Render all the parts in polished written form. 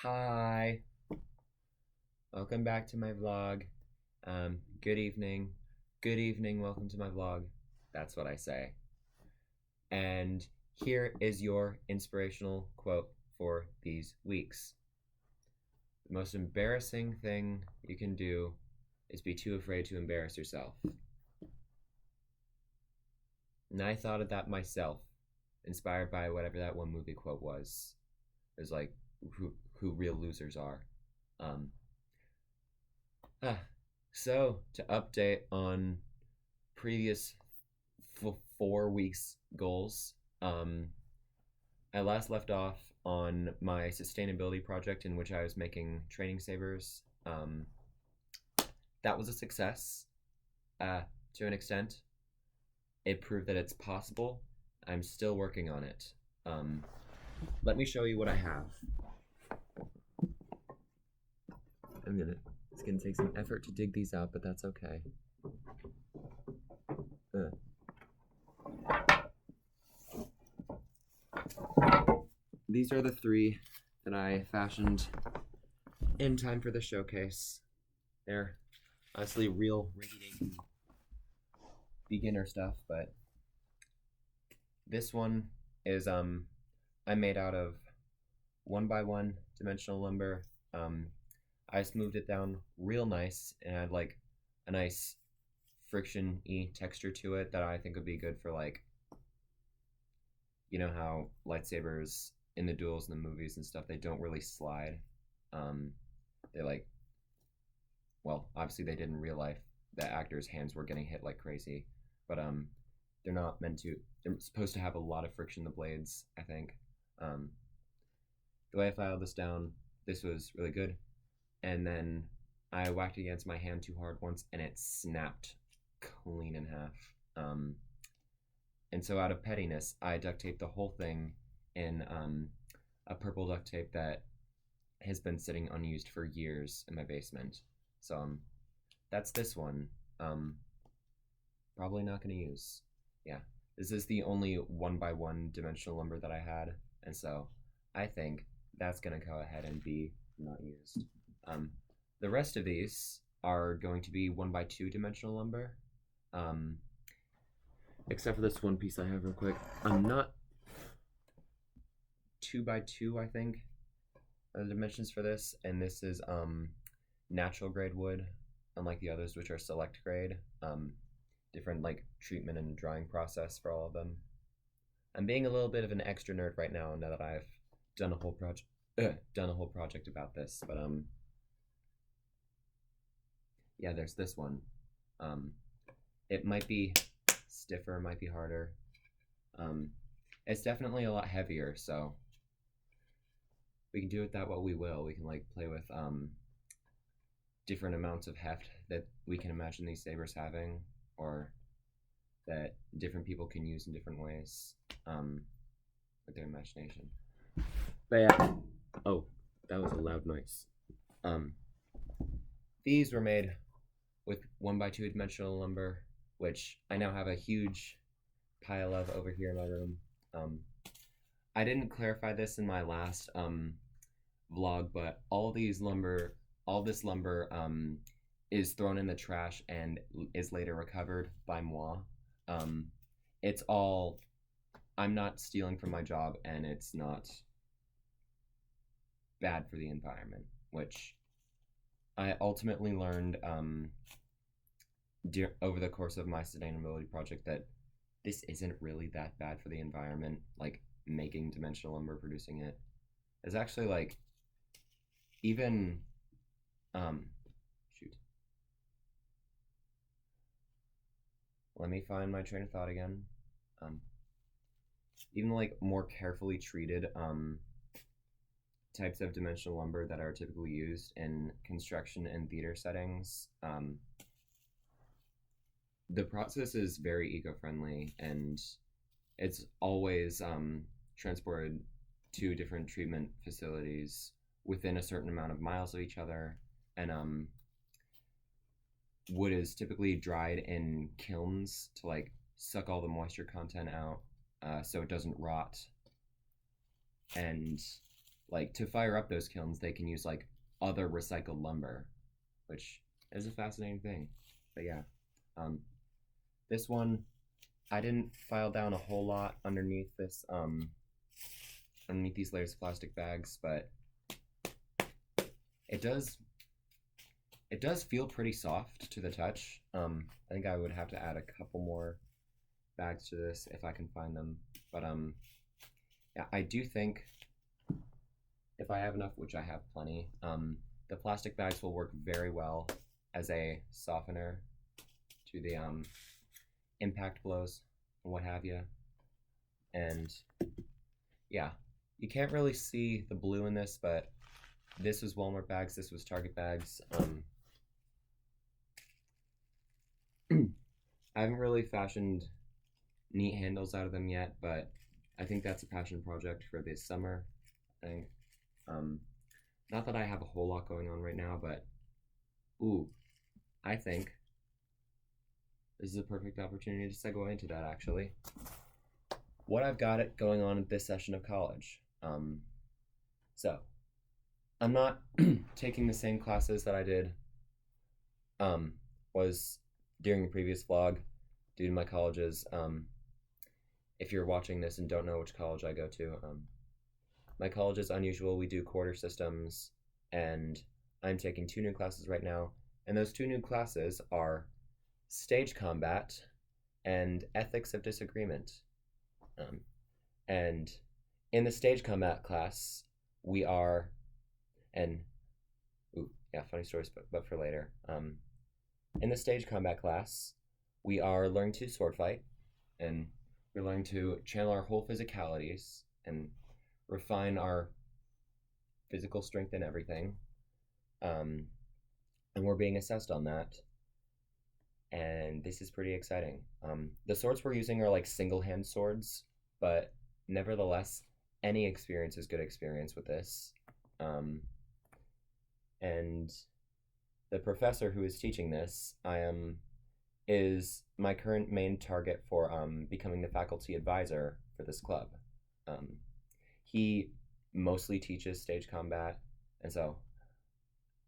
Hi, welcome back to my vlog. Good evening. Good evening, welcome to my vlog. That's what I say. And here is your inspirational quote for these weeks. The most embarrassing thing you can do is be too afraid to embarrass yourself. And I thought of that myself, inspired by whatever that one movie quote was. It was like, who real losers are. Um, So, to update on previous 4 weeks goals, I last left off on my sustainability project in which I was making training sabers. That was a success to an extent. It proved that it's possible. I'm still working on it. Let me show you what I have. It's gonna take some effort to dig these out, but that's okay. These are the three that I fashioned in time for the showcase. They're honestly real rinky-dinky beginner stuff, but this one is I made out of 1x1 dimensional lumber. I smoothed it down real nice and had like a nice friction-y texture to it that I think would be good for, like, you know how lightsabers in the duels in the movies and stuff, they don't really slide. They like, well, obviously they did in real life. The actors' hands were getting hit like crazy, but they're not meant to. They're supposed to have a lot of friction in the blades, I think. The way I filed this down, this was really good, and then I whacked it against my hand too hard once, and it snapped clean in half. And so out of pettiness, I duct taped the whole thing in a purple duct tape that has been sitting unused for years in my basement. So that's this one. Probably not going to use. Yeah, this is the only 1x1 dimensional lumber that I had, and so I think that's going to go ahead and be not used. The rest of these are going to be 1x2 dimensional lumber. Except for this one piece I have real quick. I'm not 2x2, I think, are the dimensions for this, and this is natural grade wood, unlike the others, which are select grade. Different like treatment and drying process for all of them. I'm being a little bit of an extra nerd right now that I've done a whole project about this, but yeah, there's this one. It might be stiffer, might be harder. It's definitely a lot heavier, so we can do with that what we will. We can like play with different amounts of heft that we can imagine these sabers having, or that different people can use in different ways with their imagination. But yeah, oh, that was a loud noise. These were made with 1x2 dimensional lumber, which I now have a huge pile of over here in my room. I didn't clarify this in my last vlog, but all this lumber is thrown in the trash and is later recovered by moi. It's all, I'm not stealing from my job, and it's not bad for the environment, which I ultimately learned over the course of my sustainability project, that this isn't really that bad for the environment. Like, making dimensional lumber, producing it is actually like, even shoot, let me find my train of thought again. Even like more carefully treated types of dimensional lumber that are typically used in construction and theater settings, the process is very eco-friendly, and it's always transported to different treatment facilities within a certain amount of miles of each other, and wood is typically dried in kilns to like suck all the moisture content out, so it doesn't rot. And like to fire up those kilns, they can use like other recycled lumber, which is a fascinating thing. But yeah, um, this one I didn't file down a whole lot underneath this underneath these layers of plastic bags, but it does feel pretty soft to the touch. I think I would have to add a couple more bags to this if I can find them. But yeah, I do think if I have enough, which I have plenty, the plastic bags will work very well as a softener to the impact blows and what have you. And yeah, you can't really see the blue in this, but this was Walmart bags, this was Target bags. I haven't really fashioned neat handles out of them yet, but I think that's a passion project for this summer. I think. Not that I have a whole lot going on right now, but ooh, I think this is a perfect opportunity to segue into that actually. What I've got it going on at this session of college. So I'm not taking the same classes that I did was during the previous vlog due to my colleges. If you're watching this and don't know which college I go to, my college is unusual. We do quarter systems, and I'm taking 2 new classes right now, and those 2 new classes are stage combat and ethics of disagreement. And in the stage combat class, we are, and funny stories, but for later. In the stage combat class, we are learning to sword fight, and we're learning to channel our whole physicalities and refine our physical strength and everything. And we're being assessed on that. And this is pretty exciting. The swords we're using are like single hand swords, but nevertheless, any experience is good experience with this. And the professor who is teaching this, is my current main target for becoming the faculty advisor for this club. He mostly teaches stage combat, and so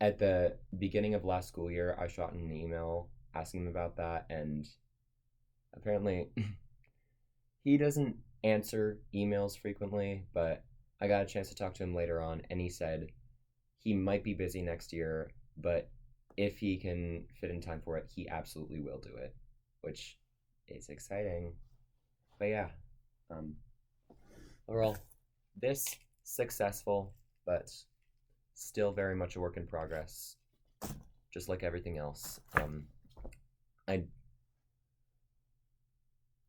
at the beginning of last school year, I shot an email asking him about that, and apparently he doesn't answer emails frequently, but I got a chance to talk to him later on, and he said he might be busy next year, but if he can fit in time for it, he absolutely will do it, which is exciting. But yeah, overall, this successful, but still very much a work in progress, just like everything else.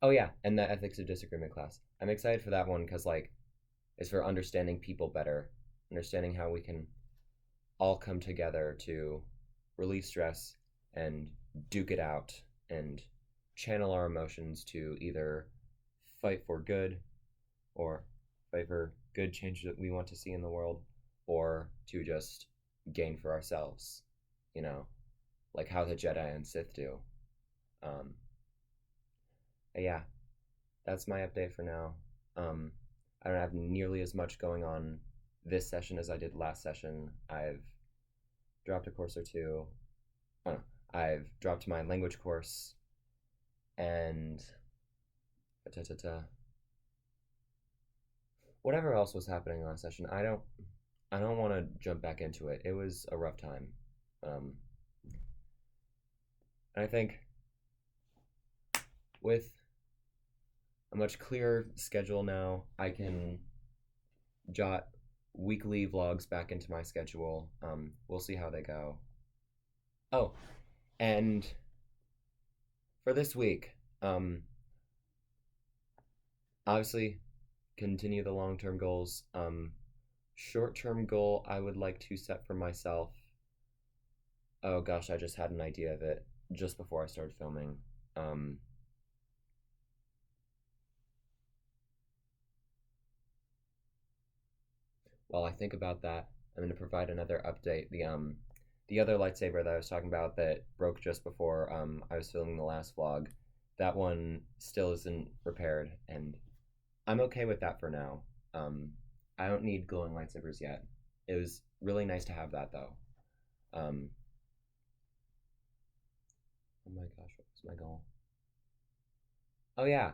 Oh yeah, and the ethics of disagreement class. I'm excited for that one because like it's for understanding people better, understanding how we can all come together to relieve stress and duke it out and channel our emotions to either fight for good or fight for good change that we want to see in the world, or to just gain for ourselves, like how the Jedi and Sith do. Yeah, that's my update for now. I don't have nearly as much going on this session as I did last session. I've dropped a course or two. I've dropped my language course, and whatever else was happening last session, I don't want to jump back into it. It was a rough time. I think with a much clearer schedule now, I can jot weekly vlogs back into my schedule. We'll see how they go. Oh, and for this week, obviously continue the long-term goals. Short-term goal I would like to set for myself. Oh gosh, I just had an idea of it just before I started filming. While I think about that, I'm going to provide another update. The other lightsaber that I was talking about that broke just before I was filming the last vlog, that one still isn't repaired, and I'm okay with that for now. I don't need glowing lightsabers yet. It was really nice to have that though. Um, oh my gosh, what was my goal? Oh yeah.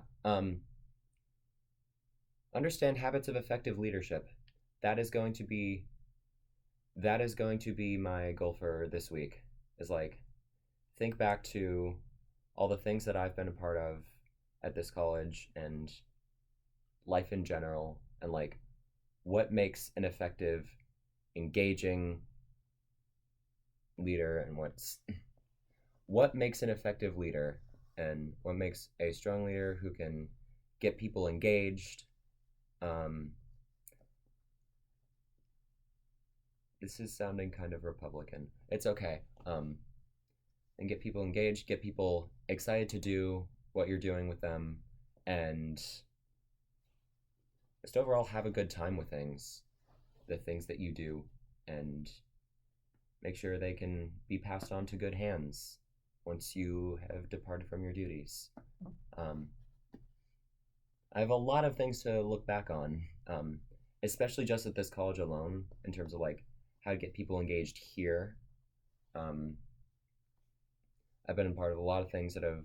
Understand habits of effective leadership. That is going to be that is going to be my goal for this week. Is like think back to all the things that I've been a part of at this college and life in general, and like what makes an effective, engaging leader, and what makes an effective leader, and what makes a strong leader who can get people engaged. Um, this is sounding kind of Republican. It's okay. And get people engaged, get people excited to do what you're doing with them, and just overall have a good time with the things that you do, and make sure they can be passed on to good hands once you have departed from your duties. Um, I have a lot of things to look back on, especially just at this college alone, in terms of like how to get people engaged here. Um, I've been a part of a lot of things that have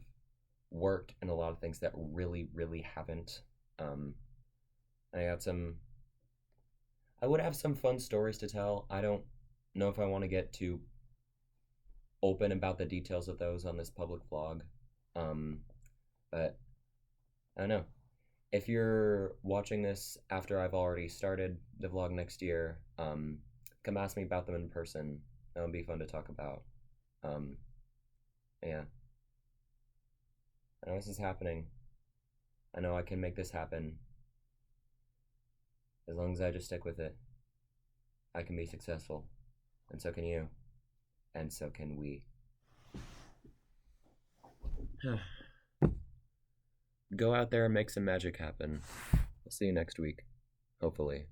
worked and a lot of things that really, really haven't. Um, I got some. I would have some fun stories to tell. I don't know if I want to get too open about the details of those on this public vlog, um, but I don't know. If you're watching this after I've already started the vlog next year, come ask me about them in person. That would be fun to talk about. Um, yeah, I know this is happening. I know I can make this happen. As long as I just stick with it, I can be successful. And so can you. And so can we. Go out there and make some magic happen. I'll see you next week, hopefully.